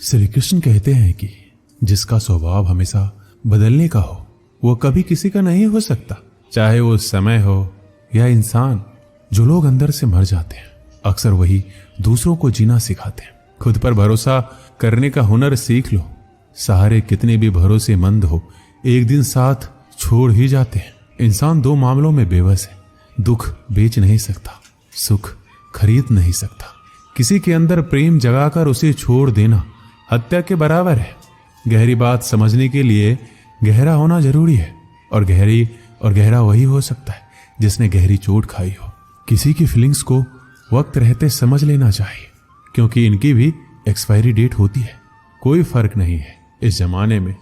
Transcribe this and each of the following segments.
श्री कृष्ण कहते हैं कि जिसका स्वभाव हमेशा बदलने का हो वो कभी किसी का नहीं हो सकता, चाहे वो समय हो या इंसान। जो लोग अंदर से मर जाते हैं अक्सर वही दूसरों को जीना सिखाते हैं। खुद पर भरोसा करने का हुनर सीख लो। सहारे कितने भी भरोसेमंद हो एक दिन साथ छोड़ ही जाते हैं। इंसान दो मामलों में बेबस है, दुख बेच नहीं सकता, सुख खरीद नहीं सकता। किसी के अंदर प्रेम जगाकर उसे छोड़ देना हत्या के बराबर है। गहरी बात समझने के लिए गहरा होना जरूरी है, और गहरा वही हो सकता है जिसने गहरी चोट खाई हो। किसी की फीलिंग्स को वक्त रहते समझ लेना चाहिए, क्योंकि इनकी भी एक्सपायरी डेट होती है। कोई फर्क नहीं है इस जमाने में,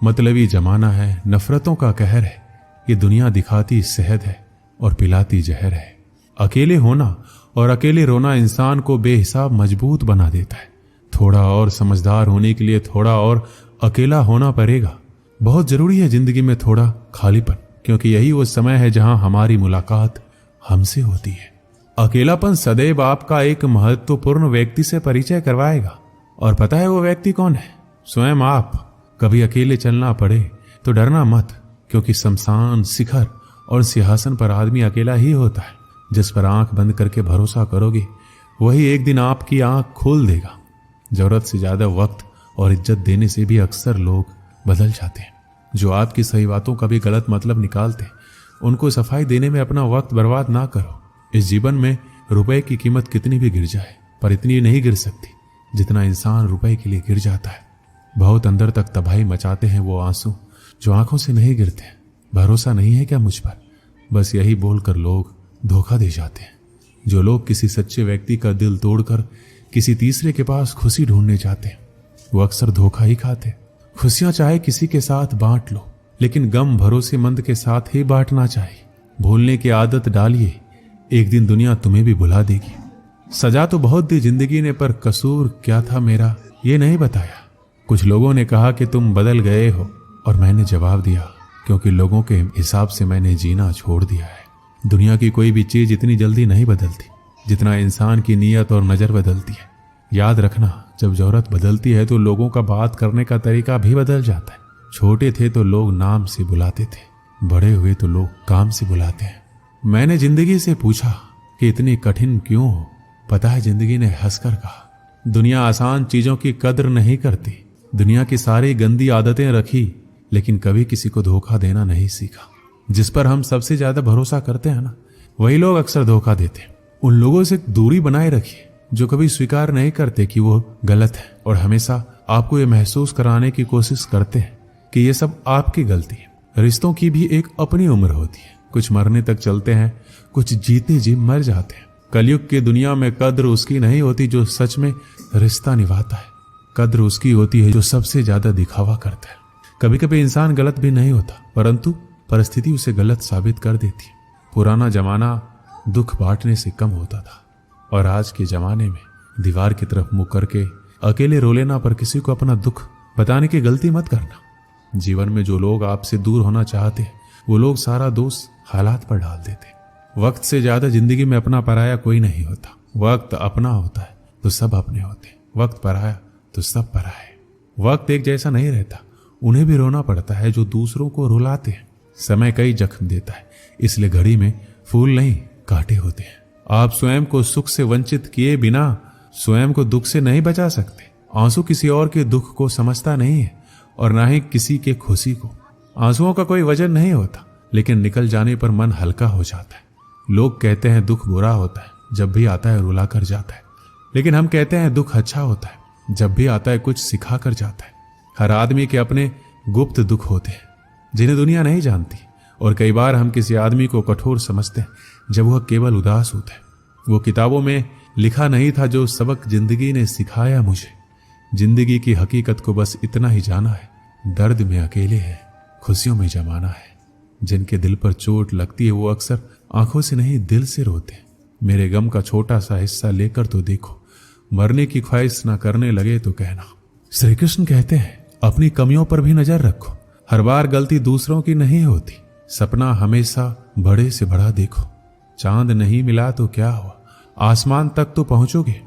मतलबी जमाना है, नफरतों का कहर है। ये दुनिया दिखाती सेहत है और पिलाती जहर है। अकेले होना और अकेले रोना इंसान को बेहिसाब मजबूत बना देता है। थोड़ा और समझदार होने के लिए थोड़ा और अकेला होना पड़ेगा। बहुत जरूरी है जिंदगी में थोड़ा खालीपन, क्योंकि यही वो समय है जहां हमारी मुलाकात हमसे होती है। अकेलापन सदैव आपका एक महत्वपूर्ण व्यक्ति से परिचय करवाएगा, और पता है वो व्यक्ति कौन है? स्वयं आप। कभी अकेले चलना पड़े तो डरना मत, क्योंकि शमशान, शिखर और सिंहासन पर आदमी अकेला ही होता है। जिस पर आंख बंद करके भरोसा करोगे वही एक दिन आपकी आंख खोल देगा। जरूरत से ज्यादा वक्त और इज्जत देने से भी अक्सर लोग बदल जाते हैं। जो आपकी सही बातों का भी गलत मतलब निकालते हैं उनको सफाई देने में अपना वक्त बर्बाद ना करो। इस जीवन में रुपए की कीमत कितनी भी गिर जाए, पर इतनी नहीं गिर सकती जितना इंसान रुपए के लिए गिर जाता है। बहुत अंदर तक तबाही मचाते हैं वो आंसू जो आंखों से नहीं गिरते। भरोसा नहीं है क्या मुझ पर? बस यही बोलकर लोग धोखा दे जाते हैं। जो लोग किसी सच्चे व्यक्ति का दिल तोड़कर किसी तीसरे के पास खुशी ढूंढने जाते हैं वो अक्सर धोखा ही खाते। खुशियां चाहे किसी के साथ बांट लो, लेकिन गम भरोसेमंद के साथ ही बांटना चाहिए। भूलने की आदत डालिए, एक दिन दुनिया तुम्हें भी भुला देगी। सजा तो बहुत दी जिंदगी ने, पर कसूर क्या था मेरा ये नहीं बताया। कुछ लोगों ने कहा कि तुम बदल गए हो, और मैंने जवाब दिया क्योंकि लोगों के हिसाब से मैंने जीना छोड़ दिया है। दुनिया की कोई भी चीज इतनी जल्दी नहीं बदलती जितना इंसान की नीयत और नजर बदलती है। याद रखना, जब जरूरत बदलती है तो लोगों का बात करने का तरीका भी बदल जाता है। छोटे थे तो लोग नाम से बुलाते थे, बड़े हुए तो लोग काम से बुलाते हैं। मैंने जिंदगी से पूछा कि इतनी कठिन क्यों हो? पता है जिंदगी ने हंसकर कहा, दुनिया आसान चीजों की कद्र नहीं करती। दुनिया की सारी गंदी आदतें रखी, लेकिन कभी किसी को धोखा देना नहीं सीखा। जिस पर हम सबसे ज्यादा भरोसा करते हैं ना, वही लोग अक्सर धोखा देते हैं। उन लोगों से दूरी बनाए रखिए जो कभी स्वीकार नहीं करते कि वो गलत है, और हमेशा आपको ये महसूस कराने की कोशिश करते हैं कि ये सब आपकी गलती है। रिश्तों की भी एक अपनी उम्र होती है। कुछ मरने तक चलते हैं, कुछ जीते जी मर जाते हैं। कलयुग की दुनिया में कद्र उसकी नहीं होती जो सच में रिश्ता निभाता है। कद्र उसकी होती है जो सबसे ज्यादा दिखावा करता है। कभी कभी इंसान गलत भी नहीं होता, परंतु परिस्थिति उसे गलत साबित कर देती है। पुराना जमाना दुख बांटने से कम होता था, और आज के जमाने में दीवार की तरफ मुंह करके अकेले रो लेना। पर किसी को अपना दुख बताने की गलती मत करना। जीवन में जो लोग आपसे दूर होना चाहते हैं वो लोग सारा दोष हालात पर डाल देते। वक्त से ज्यादा जिंदगी में अपना पराया कोई नहीं होता। वक्त अपना होता है तो सब अपने होते, वक्त पराया तो सब पराया है। वक्त एक जैसा नहीं रहता, उन्हें भी रोना पड़ता है जो दूसरों को रुलाते हैं। समय कई जख्म देता है, इसलिए घड़ी में फूल नहीं कांटे होते हैं। आप स्वयं को सुख से वंचित किए बिना स्वयं को दुख से नहीं बचा सकते। आंसू किसी और के दुख को समझता नहीं है, और ना ही किसी के खुशी को। आंसुओं का कोई वजन नहीं होता, लेकिन निकल जाने पर मन हल्का हो जाता है। लोग कहते हैं दुख बुरा होता है, जब भी आता है रुला कर जाता है, लेकिन हम कहते हैं दुख अच्छा होता है, जब भी आता है कुछ सिखा कर जाता है। हर आदमी के अपने गुप्त दुख होते हैं जिन्हें दुनिया नहीं जानती, और कई बार हम किसी आदमी को कठोर समझते हैं जब वह केवल उदास होता है। वो किताबों में लिखा नहीं था जो सबक जिंदगी ने सिखाया मुझे। जिंदगी की हकीकत को बस इतना ही जाना है, दर्द में अकेले है, खुशियों में जमाना है। जिनके दिल पर चोट लगती है वो अक्सर आंखों से नहीं दिल से रोते हैं। मेरे गम का छोटा सा हिस्सा लेकर तो देखो, मरने की ख्वाहिश ना करने लगे तो कहना। श्री कृष्ण कहते हैं अपनी कमियों पर भी नजर रखो। हर बार गलती दूसरों की नहीं होती। सपना हमेशा बड़े से बड़ा देखो। चांद नहीं मिला तो क्या हुआ, आसमान तक तो पहुंचोगे।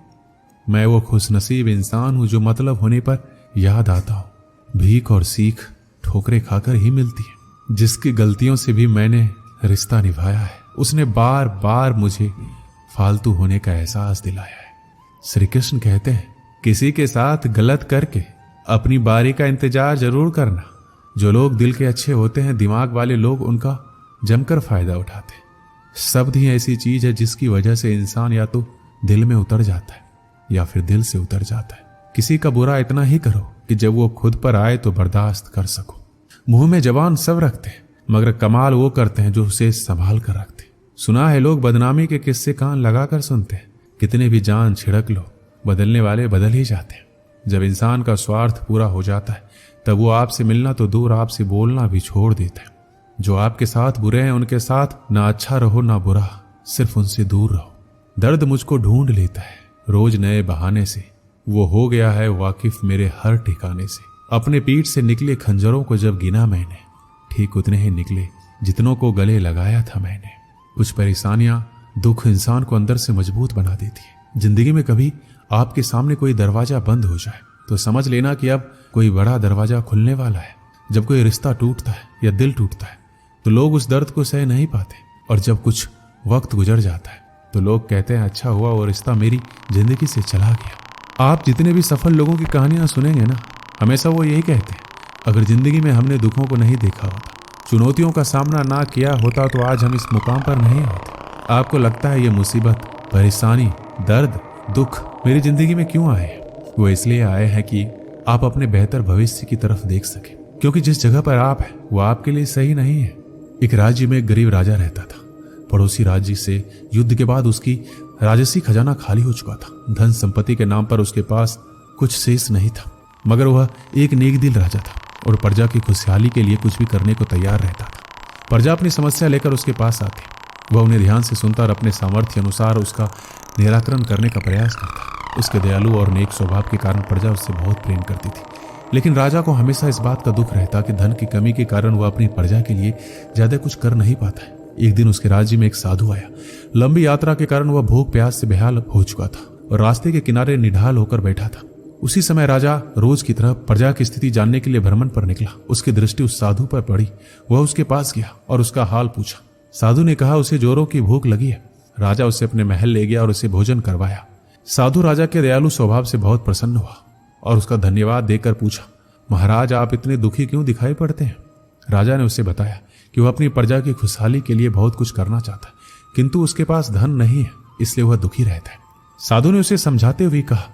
मैं वो खुशनसीब इंसान हूं जो मतलब होने पर याद आता हूं। भीख और सीख ठोकरें खाकर ही मिलती है। जिसकी गलतियों से भी मैंने रिश्ता निभाया है, उसने बार बार मुझे फालतू होने का एहसास दिलाया है। श्री कृष्ण कहते हैं, किसी के साथ गलत करके अपनी बारी का इंतजार जरूर करना। जो लोग दिल के अच्छे होते हैं, दिमाग वाले लोग उनका जमकर फायदा उठाते हैं। शब्द ही ऐसी चीज है जिसकी वजह से इंसान या तो दिल में उतर जाता है या फिर दिल से उतर जाता है। किसी का बुरा इतना ही करो कि जब वो खुद पर आए तो बर्दाश्त कर सको। मुंह में जबान सब रखते हैं, मगर कमाल वो करते हैं जो उसे संभाल कर रखते हैं। सुना है लोग बदनामी के किस्से कान लगाकर सुनते हैं। कितने भी जान छिड़क लो, बदलने वाले बदल ही जाते हैं। जब इंसान का स्वार्थ पूरा हो जाता है तब वो आपसे मिलना तो दूर, आपसे बोलना भी छोड़ देता है। जो आपके साथ बुरे हैं उनके साथ ना अच्छा रहो ना बुरा, सिर्फ उनसे दूर रहो। दर्द मुझको ढूंढ लेता है रोज नए बहाने से, वो हो गया है वाकिफ मेरे हर ठिकाने से। अपने पीठ से निकले खंजरों को जब गिना मैंने, ठीक उतने ही निकले जितनों को गले लगाया था मैंने। कुछ परेशानियां, दुख इंसान को अंदर से मजबूत बना देती है। जिंदगी में कभी आपके सामने कोई दरवाजा बंद हो जाए तो समझ लेना कि अब कोई बड़ा दरवाजा खुलने वाला है। जब कोई रिश्ता टूटता है या दिल टूटता है तो लोग उस दर्द को सह नहीं पाते, और जब कुछ वक्त गुजर जाता है तो लोग कहते हैं, अच्छा हुआ वो रिश्ता मेरी जिंदगी से चला गया। आप जितने भी सफल लोगों की कहानियां सुनेंगे ना, हमेशा वो यही कहते हैं, अगर जिंदगी में हमने दुखों को नहीं देखा होता, चुनौतियों का सामना ना किया होता तो आज हम इस मुकाम पर नहीं होते। आपको लगता है ये मुसीबत, परेशानी, दर्द, दुख मेरी जिंदगी में क्यों आए? वो इसलिए आए हैं कि आप अपने बेहतर भविष्य की तरफ देख सके, क्योंकि जिस जगह पर आप हैं वो आपके लिए सही नहीं है। एक राज्य में एक गरीब राजा रहता था। पड़ोसी राज्य से युद्ध के बाद उसकी राजसी खजाना खाली हो चुका था। धन संपत्ति के नाम पर उसके पास कुछ शेष नहीं था, मगर वह एक नेक दिल राजा था और प्रजा की खुशहाली के लिए कुछ भी करने को तैयार रहता था। प्रजा अपनी समस्या लेकर उसके पास आती, वह उन्हें ध्यान से सुनता और अपने सामर्थ्य अनुसार उसका निराकरण करने का प्रयास करता। उसके दयालु और नेक स्वभाव के कारण प्रजा उससे बहुत प्रेम करती थी। लेकिन राजा को हमेशा इस बात का दुख रहता कि धन की कमी के कारण वह अपनी प्रजा के लिए ज्यादा कुछ कर नहीं पाता है। एक दिन उसके राज्य में एक साधु आया। लंबी यात्रा के कारण वह भूख प्यास से बेहाल हो चुका था और रास्ते के किनारे निढाल होकर बैठा था। उसी समय राजा रोज की तरह प्रजा की स्थिति जानने के लिए भ्रमण पर निकला। उसकी दृष्टि उस साधु पर पड़ी। वह उसके पास गया और उसका हाल पूछा। साधु ने कहा उसे जोरों की भूख लगी है। राजा उसे अपने महल ले गया और उसे भोजन करवाया। साधु राजा के दयालु स्वभाव से बहुत प्रसन्न हुआ और उसका धन्यवाद देकर पूछा, महाराज आप इतने दुखी क्यों दिखाई पड़ते हैं? राजा ने उसे बताया कि वह अपनी प्रजा की खुशहाली के लिए बहुत कुछ करना चाहता है, किंतु उसके पास धन नहीं है, इसलिए वह दुखी रहता है। साधु ने उसे समझाते हुए कहा,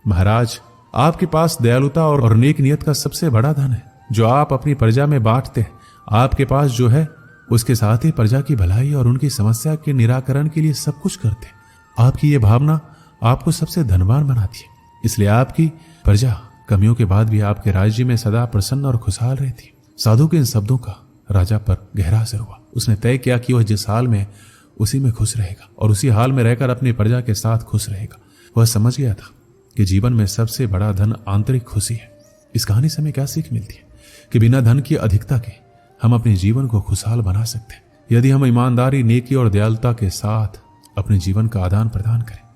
महाराज आपके पास दयालुता और नेक नियत का सबसे बड़ा धन है जो आप अपनी प्रजा में बांटते हैं। आपके पास जो है उसके साथ ही प्रजा की भलाई और उनकी समस्या के निराकरण के लिए सब कुछ करते हैं। आपकी ये भावना आपको सबसे धनवान बनाती है, इसलिए आपकी प्रजा कमियों के बाद भी आपके राज्य में सदा प्रसन्न और खुशहाल रहती है। साधु के इन शब्दों का राजा पर गहरा असर हुआ। उसने तय किया कि वह जिस हाल में उसी में खुश रहेगा और उसी हाल में रहकर अपनी प्रजा के साथ खुश रहेगा। वह समझ गया था कि जीवन में सबसे बड़ा धन आंतरिक खुशी है। इस कहानी से हमें क्या सीख मिलती है कि बिना धन की अधिकता के हम अपने जीवन को खुशहाल बना सकते हैं, यदि हम ईमानदारी, नेकी और दयालुता के साथ अपने जीवन का आदान प्रदान करें।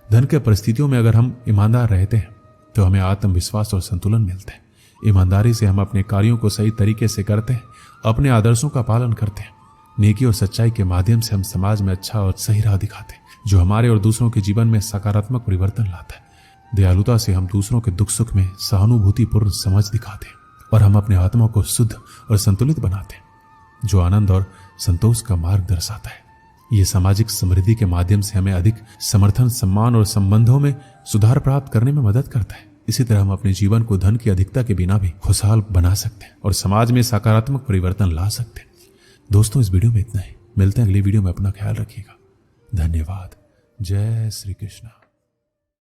धन के परिस्थितियों में अगर हम ईमानदार रहते हैं तो हमें आत्मविश्वास और संतुलन मिलता है। ईमानदारी से हम अपने कार्यों को सही तरीके से करते हैं, अपने आदर्शों का पालन करते हैं। नेकी और सच्चाई के माध्यम से हम समाज में अच्छा और सही राह दिखाते हैं, जो हमारे और दूसरों के जीवन में सकारात्मक परिवर्तन लाता है। दयालुता से हम दूसरों के दुख सुख में सहानुभूतिपूर्ण समझ दिखाते हैं और हम अपने आत्मा को शुद्ध और संतुलित बनाते हैं, जो आनंद और संतोष का मार्ग दर्शाता है। ये सामाजिक समृद्धि के माध्यम से हमें अधिक समर्थन, सम्मान और संबंधों में सुधार प्राप्त करने में मदद करता है। इसी तरह हम अपने जीवन को धन की अधिकता के बिना भी खुशहाल बना सकते हैं और समाज में सकारात्मक परिवर्तन ला सकते हैं। दोस्तों, इस वीडियो में इतना ही। मिलते हैं अगली वीडियो में। अपना ख्याल रखिएगा। धन्यवाद। जय श्री कृष्ण।